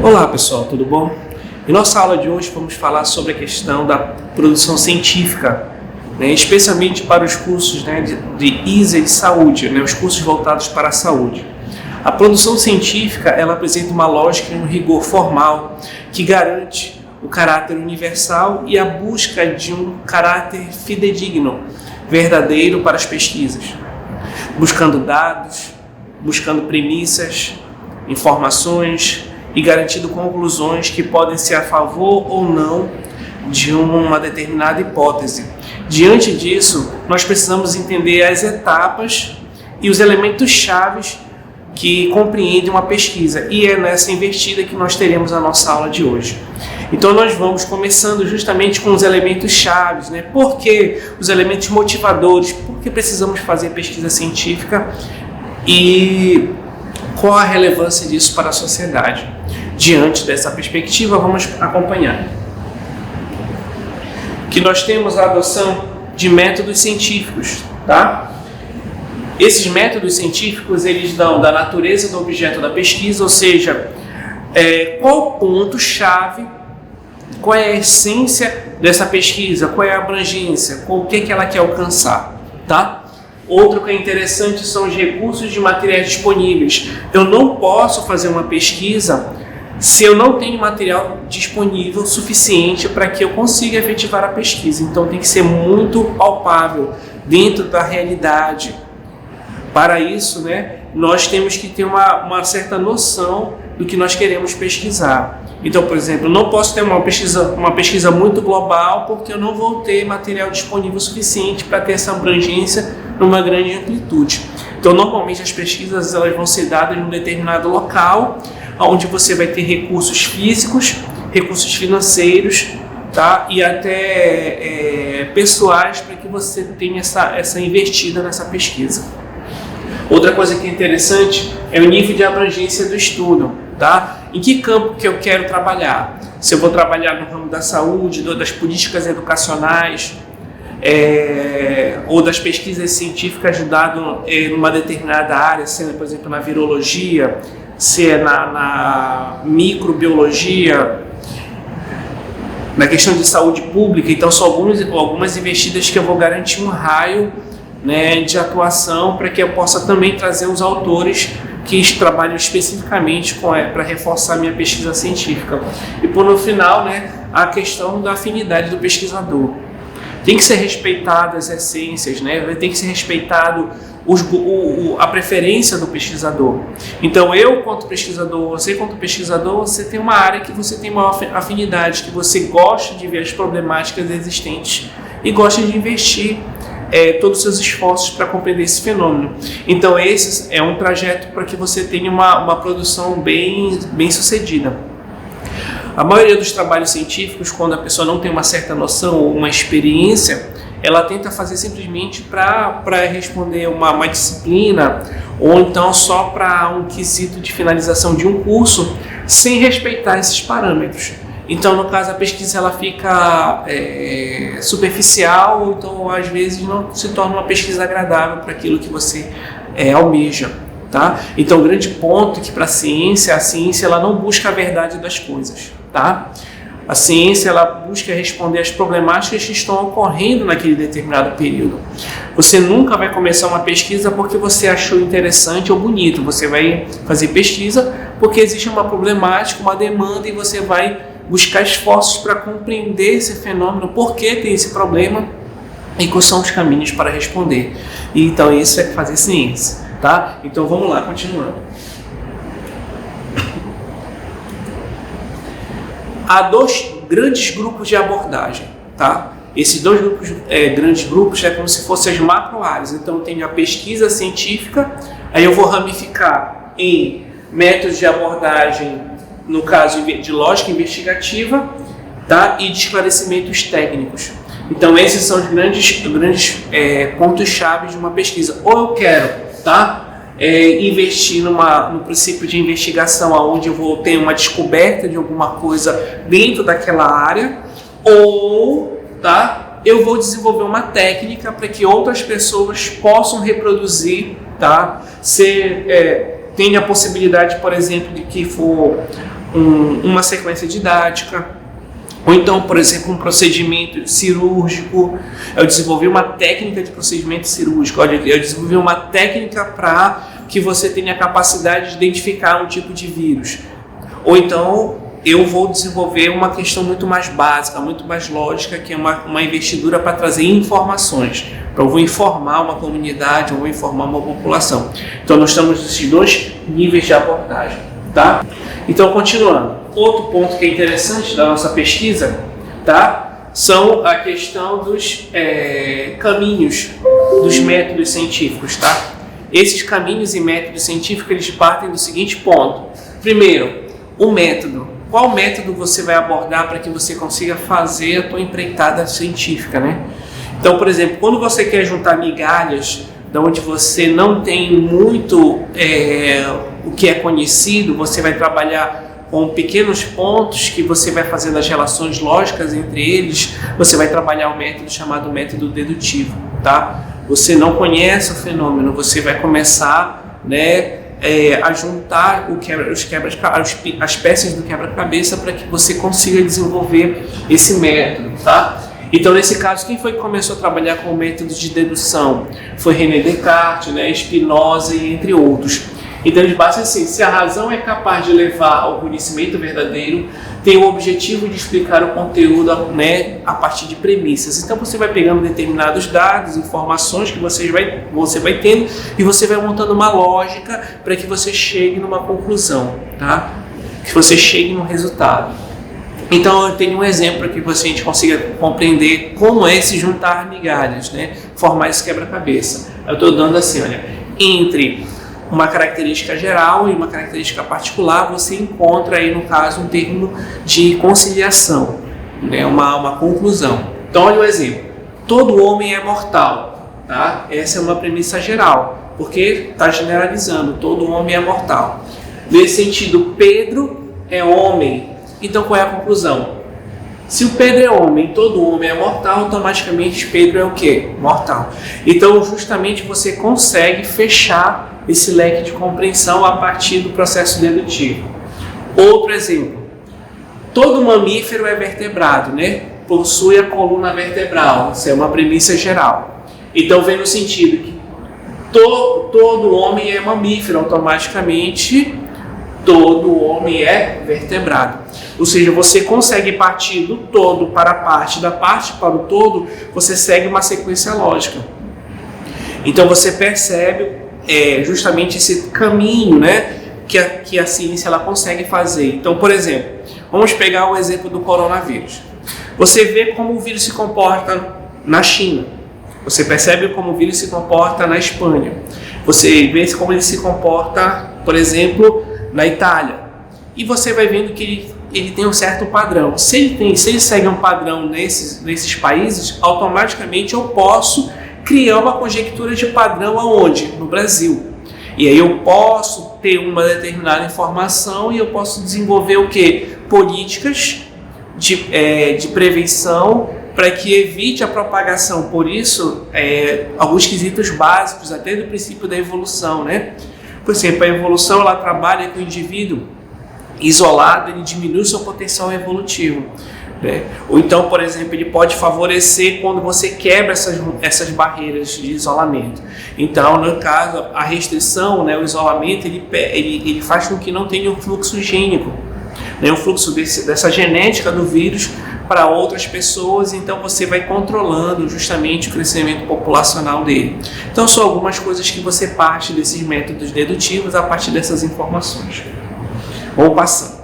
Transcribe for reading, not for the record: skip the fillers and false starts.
Olá pessoal, tudo bom? Em nossa aula de hoje vamos falar sobre a questão da produção científica, especialmente para os cursos de ISA e de saúde, os cursos voltados para a saúde. A produção científica ela apresenta uma lógica e um rigor formal que garante o caráter universal e a busca de um caráter fidedigno, verdadeiro para as pesquisas, buscando dados, buscando premissas, informações e garantindo conclusões que podem ser a favor ou não de uma determinada hipótese. Diante disso, nós precisamos entender as etapas e os elementos chaves que compreendem uma pesquisa, e é nessa investida que nós teremos a nossa aula de hoje. Então nós vamos começando justamente com os elementos chaves, Por que os elementos motivadores? Por que precisamos fazer pesquisa científica e qual a relevância disso para a sociedade? Diante dessa perspectiva, vamos acompanhar que nós temos a adoção de métodos científicos, tá? Esses métodos científicos, eles dão da natureza do objeto da pesquisa, ou seja, qual o ponto-chave, qual é a essência dessa pesquisa, qual é a abrangência, o que ela quer alcançar, tá? Outro que é interessante são os recursos de materiais disponíveis. Eu não posso fazer uma pesquisa se eu não tenho material disponível suficiente para que eu consiga efetivar a pesquisa. Então tem que ser muito palpável, dentro da realidade. Para isso, nós temos que ter uma certa noção do que nós queremos pesquisar. Então, por exemplo, eu não posso ter uma pesquisa muito global porque eu não vou ter material disponível suficiente para ter essa abrangência numa grande amplitude. Então, normalmente as pesquisas elas vão ser dadas em um determinado local, onde você vai ter recursos físicos, recursos financeiros, tá? E até pessoais para que você tenha essa investida nessa pesquisa. Outra coisa que é interessante é o nível de abrangência do estudo, tá? Em que campo que eu quero trabalhar? Se eu vou trabalhar no ramo da saúde, das políticas educacionais, ou das pesquisas científicas ajudadas em uma determinada área, sendo, por exemplo, na virologia, se é na microbiologia, na questão de saúde pública. Então são algumas investidas que eu vou garantir um raio de atuação para que eu possa também trazer os autores que trabalham especificamente para reforçar a minha pesquisa científica. E no final, a questão da afinidade do pesquisador. Tem que ser respeitado as essências, tem que ser respeitado a preferência do pesquisador. Então eu, quanto pesquisador, você tem uma área que você tem uma afinidade, que você gosta de ver as problemáticas existentes e gosta de investir todos os seus esforços para compreender esse fenômeno. Então esse é um trajeto para que você tenha uma produção bem sucedida. A maioria dos trabalhos científicos, quando a pessoa não tem uma certa noção ou uma experiência, ela tenta fazer simplesmente para responder uma disciplina ou então só para um quesito de finalização de um curso, sem respeitar esses parâmetros. Então, no caso, a pesquisa ela fica superficial, ou então às vezes não se torna uma pesquisa agradável para aquilo que você almeja. Tá? Então, o grande ponto é que para a ciência ela não busca a verdade das coisas. Tá? A ciência ela busca responder às problemáticas que estão ocorrendo naquele determinado período. Você nunca vai começar uma pesquisa porque você achou interessante ou bonito. Você vai fazer pesquisa porque existe uma problemática, uma demanda, e você vai buscar esforços para compreender esse fenômeno, por que tem esse problema e quais são os caminhos para responder. E, então isso é fazer ciência, tá? Então vamos lá, continuando. Há dois grandes grupos de abordagem, tá? Esses dois grandes grupos é como se fossem as macro-áreas. Então eu tenho a pesquisa científica, aí eu vou ramificar em métodos de abordagem, no caso de lógica investigativa, tá? E de esclarecimentos técnicos. Então esses são os grandes pontos-chave de uma pesquisa. Ou eu quero, investir no princípio de investigação, onde eu vou ter uma descoberta de alguma coisa dentro daquela área, ou eu vou desenvolver uma técnica para que outras pessoas possam reproduzir, tem a possibilidade, por exemplo, de que for uma sequência didática, ou então, por exemplo, um procedimento cirúrgico. Eu desenvolvi uma técnica de procedimento cirúrgico, eu desenvolvi uma técnica para que você tenha a capacidade de identificar um tipo de vírus. Ou então, eu vou desenvolver uma questão muito mais básica, muito mais lógica, que é uma investidura para trazer informações. Então, eu vou informar uma comunidade, eu vou informar uma população. Então, nós estamos nesses dois níveis de abordagem, tá? Então, continuando. Outro ponto que é interessante da nossa pesquisa, tá? São a questão dos caminhos dos métodos científicos, tá? Esses caminhos e métodos científicos, eles partem do seguinte ponto. Primeiro, o método. Qual método você vai abordar para que você consiga fazer a tua empreitada científica, né? Então, por exemplo, quando você quer juntar migalhas de onde você não tem muito o que é conhecido, você vai trabalhar com pequenos pontos que você vai fazendo as relações lógicas entre eles, você vai trabalhar o método chamado método dedutivo, tá? Você não conhece o fenômeno, você vai começar, né, a juntar as peças do quebra-cabeça para que você consiga desenvolver esse método, tá? Então, nesse caso, quem foi que começou a trabalhar com o método de dedução? Foi René Descartes, né, Spinoza e entre outros. Então, eles bastam assim: se a razão é capaz de levar ao conhecimento verdadeiro, tem o objetivo de explicar o conteúdo, né, a partir de premissas. Então, você vai pegando determinados dados, informações que você vai tendo, e você vai montando uma lógica para que você chegue numa conclusão, tá? Que você chegue no resultado. Então, eu tenho um exemplo para que a gente consiga compreender como é se juntar migalhas, né? Formar esse quebra-cabeça. Eu estou dando assim, olha, entre uma característica geral e uma característica particular, você encontra aí, no caso, um termo de conciliação, né? Uma conclusão. Então, olha o exemplo. Todo homem é mortal, tá? Essa é uma premissa geral, porque está generalizando, todo homem é mortal. Nesse sentido, Pedro é homem. Então, qual é a conclusão? Se o Pedro é homem, todo homem é mortal, automaticamente Pedro é o quê? Mortal. Então, justamente você consegue fechar esse leque de compreensão a partir do processo dedutivo. Outro exemplo. Todo mamífero é vertebrado, né? Possui a coluna vertebral. Isso é uma premissa geral. Então, vem no sentido que todo homem é mamífero, automaticamente todo homem é vertebrado. Ou seja, você consegue partir do todo para a parte, da parte para o todo, você segue uma sequência lógica. Então você percebe justamente esse caminho, né, que a ciência ela consegue fazer. Então, por exemplo, vamos pegar o exemplo do coronavírus. Você vê como o vírus se comporta na China. Você percebe como o vírus se comporta na Espanha. Você vê como ele se comporta, por exemplo, na Itália. E você vai vendo que ele tem um certo padrão. Se ele segue um padrão nesses países, automaticamente eu posso criar uma conjectura de padrão aonde? No Brasil. E aí eu posso ter uma determinada informação e eu posso desenvolver o quê? Políticas de prevenção para que evite a propagação. Por isso, alguns quesitos básicos até do princípio da evolução, né? Por exemplo, a evolução ela trabalha com o indivíduo isolado, ele diminui o seu potencial evolutivo, né? Ou então, por exemplo, ele pode favorecer quando você quebra essas barreiras de isolamento. Então, no caso, a restrição, né, o isolamento, ele faz com que não tenha um fluxo gênico, né, um fluxo dessa genética do vírus para outras pessoas, então você vai controlando justamente o crescimento populacional dele. Então, são algumas coisas que você parte desses métodos dedutivos a partir dessas informações. Vamos passando.